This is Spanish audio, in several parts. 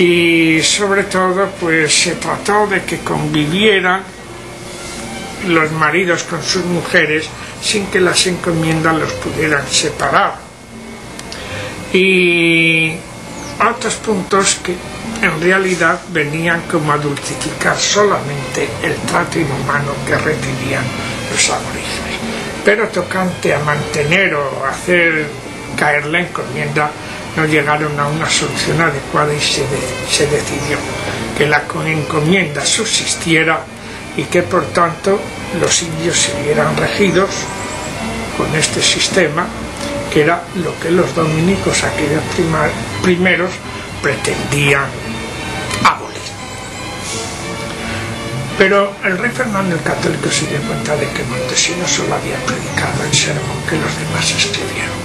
y sobre todo pues se trató de que convivieran los maridos con sus mujeres sin que las encomiendas los pudieran separar, y otros puntos que en realidad venían como a dulcificar solamente el trato inhumano que recibían los aborígenes. Pero tocante a mantener o hacer caer la encomienda, no llegaron a una solución adecuada y se decidió que la encomienda subsistiera y que por tanto los indios siguieran regidos con este sistema, que era lo que los dominicos, aquellos primeros, pretendían abolir. Pero el rey Fernando el Católico se dio cuenta de que Montesino solo había predicado el sermón que los demás escribieron.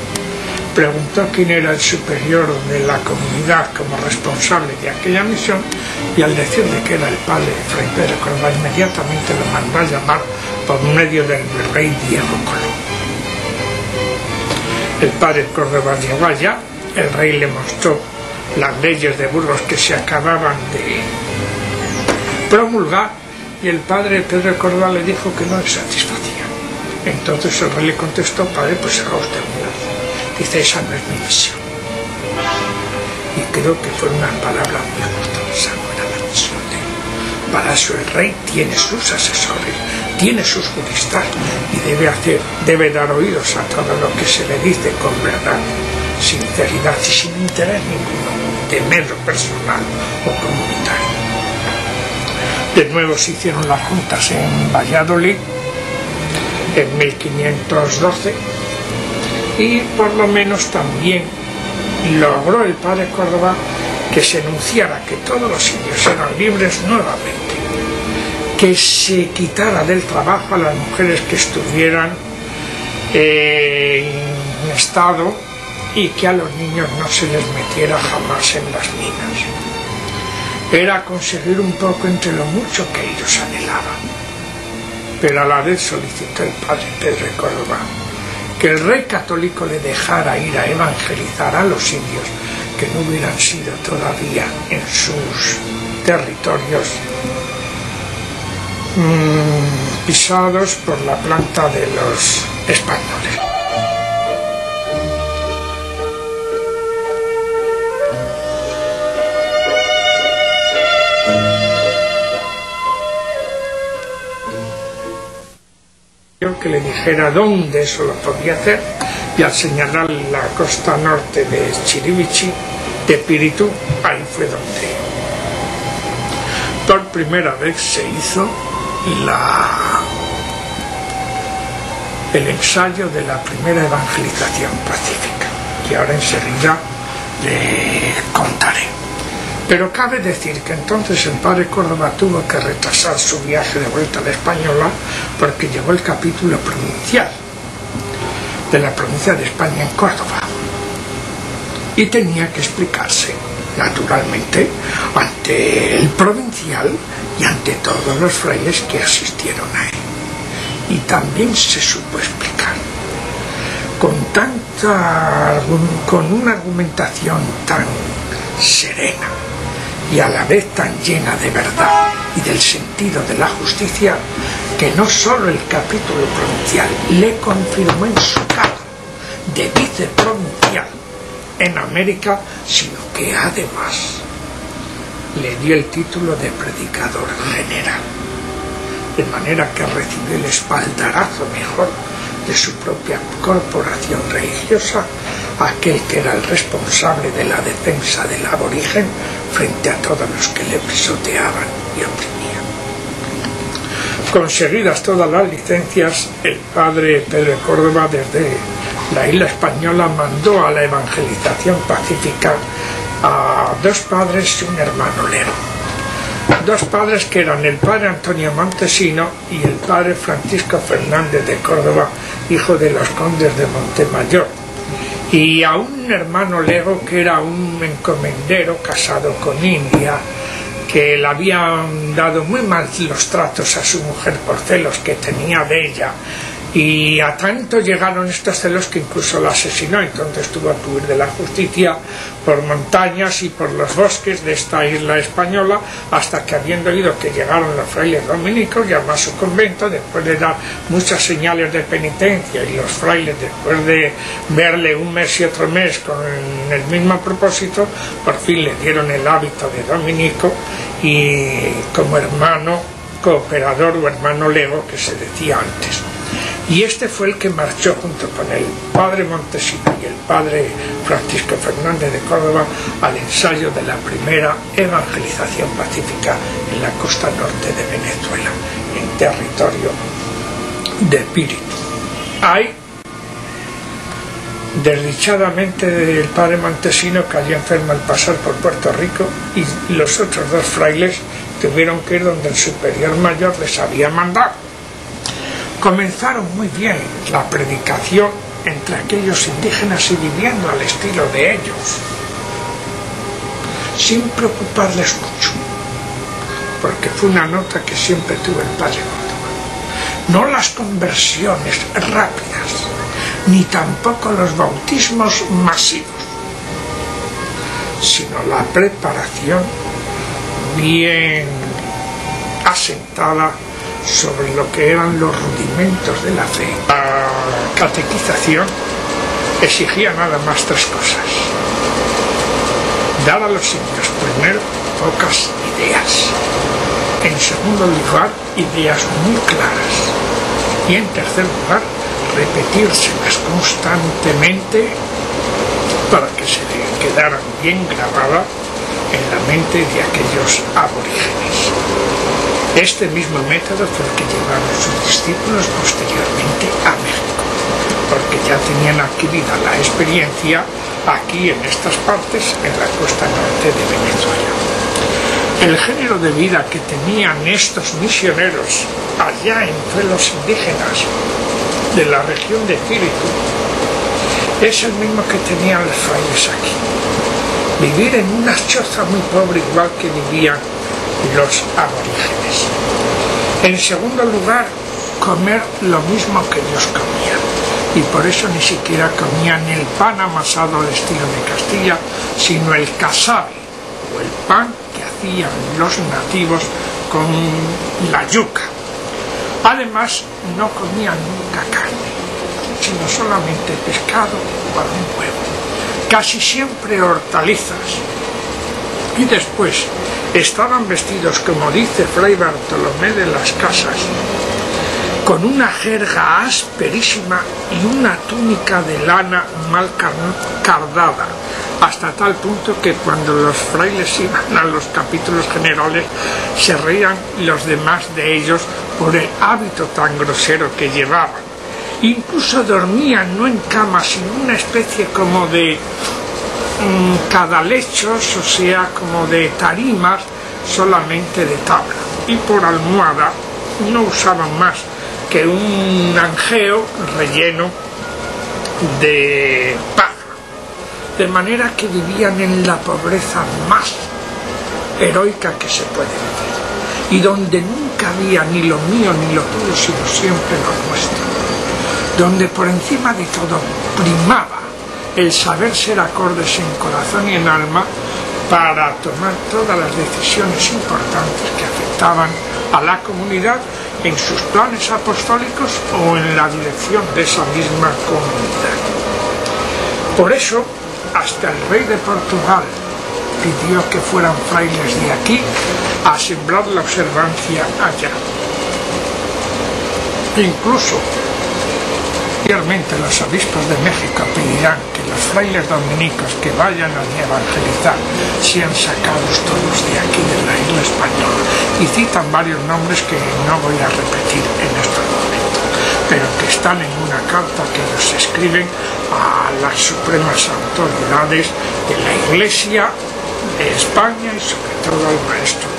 Preguntó quién era el superior de la comunidad como responsable de aquella misión, y al decirle que era el padre Fray Pedro Córdoba, inmediatamente lo mandó a llamar por medio del virrey Diego Colón. El padre Córdoba llegó allá, el rey le mostró las leyes de Burgos que se acababan de promulgar, y el padre Pedro de Córdoba le dijo que no le satisfacía. Entonces el rey le contestó: padre, pues haga usted un lado. Dice: esa no es mi misión. Y creo que fue una palabra muy justa. Esa no era la misión de él. Para eso el rey tiene sus asesores, tiene sus juristas, y debe dar oídos a todo lo que se le dice con verdad, sinceridad y sin interés ninguno, de mero personal o comunitario. De nuevo se hicieron las juntas en Valladolid en 1512, y por lo menos también logró el padre Córdoba que se enunciara que todos los indios eran libres nuevamente, que se quitara del trabajo a las mujeres que estuvieran en estado, y que a los niños no se les metiera jamás en las minas. Era conseguir un poco entre lo mucho que ellos anhelaban. Pero a la vez solicitó el padre Pedro de Córdoba que el rey católico le dejara ir a evangelizar a los indios que no hubieran sido todavía en sus territorios pisados por la planta de los españoles. Que le dijera dónde eso lo podía hacer, y al señalar la costa norte de Chiribichi, de Píritu, ahí fue donde por primera vez se hizo el ensayo de la primera evangelización pacífica, que ahora enseguida le contaré. Pero cabe decir que entonces el padre Córdoba tuvo que retrasar su viaje de vuelta a la Española, porque llegó el capítulo provincial de la provincia de España en Córdoba, y tenía que explicarse naturalmente ante el provincial y ante todos los frailes que asistieron a él. Y también se supo explicar con una argumentación tan serena y a la vez tan llena de verdad y del sentido de la justicia, que no solo el capítulo provincial le confirmó en su cargo de viceprovincial en América, sino que además le dio el título de predicador general, de manera que recibió el espaldarazo mejor de su propia corporación religiosa, aquel que era el responsable de la defensa del aborigen frente a todos los que le pisoteaban y oprimían. Conseguidas todas las licencias, el padre Pedro de Córdoba desde la isla española mandó a la evangelización pacífica a dos padres y un hermano lego. Dos padres que eran el padre Antonio Montesino y el padre Francisco Fernández de Córdoba, hijo de los condes de Montemayor, y a un hermano lego que era un encomendero casado con india, que le habían dado muy mal los tratos a su mujer por celos que tenía de ella, Y a tanto llegaron estos celos que incluso la asesinó. Entonces tuvo que huir de la justicia por montañas y por los bosques de esta isla española, hasta que, habiendo oído que llegaron los frailes dominicos, llamó a su convento después de dar muchas señales de penitencia, y los frailes, después de verle un mes y otro mes con el mismo propósito, por fin le dieron el hábito de dominico, y como hermano cooperador o hermano lego, que se decía antes. Y este fue el que marchó junto con el padre Montesino y el padre Francisco Fernández de Córdoba al ensayo de la primera evangelización pacífica en la costa norte de Venezuela, en territorio de Píritu. Ahí, desdichadamente, el padre Montesino cayó enfermo al pasar por Puerto Rico, y los otros dos frailes tuvieron que ir donde el superior mayor les había mandado. Comenzaron muy bien la predicación entre aquellos indígenas y viviendo al estilo de ellos, sin preocuparles mucho, porque fue una nota que siempre tuvo el padre Córdoba. No las conversiones rápidas, ni tampoco los bautismos masivos, sino la preparación bien asentada sobre lo que eran los rudimentos de la fe. La catequización exigía nada más tres cosas: dar a los indios, primero, pocas ideas; en segundo lugar, ideas muy claras; y en tercer lugar, repetírselas constantemente para que se quedaran bien grabadas en la mente de aquellos aborígenes. Este mismo método fue el que llevaron sus discípulos posteriormente a México, porque ya tenían adquirida la experiencia aquí en estas partes, en la costa norte de Venezuela. El género de vida que tenían estos misioneros allá entre los indígenas de la región de Píritu es el mismo que tenían los frailes aquí: vivir en una choza muy pobre, igual que vivían los aborígenes. En segundo lugar, comer lo mismo que ellos comían, y por eso ni siquiera comían el pan amasado al estilo de Castilla, sino el casabe, o el pan que hacían los nativos con la yuca. Además, no comían nunca carne, sino solamente pescado o algún huevo, casi siempre hortalizas. Y después estaban vestidos, como dice Fray Bartolomé de las Casas, con una jerga asperísima y una túnica de lana mal cardada, hasta tal punto que cuando los frailes iban a los capítulos generales se reían los demás de ellos por el hábito tan grosero que llevaban. Incluso dormían no en camas, sino una especie como de cadalechos, o sea, como de tarimas, solamente de tabla, y por almohada no usaban más que un anjeo relleno de paja, de manera que vivían en la pobreza más heroica que se puede vivir, y donde nunca había ni lo mío ni lo tuyo, sino siempre lo nuestro, donde por encima de todo primaba el saber ser acordes en corazón y en alma para tomar todas las decisiones importantes que afectaban a la comunidad en sus planes apostólicos o en la dirección de esa misma comunidad. Por eso, hasta el rey de Portugal pidió que fueran frailes de aquí a sembrar la observancia allá. Incluso, posteriormente, los obispos de México pedirán que los frailes dominicos que vayan a evangelizar sean sacados todos de aquí, de la isla española, y citan varios nombres que no voy a repetir en estos momentos, pero que están en una carta que ellos escriben a las supremas autoridades de la Iglesia de España y sobre todo al maestro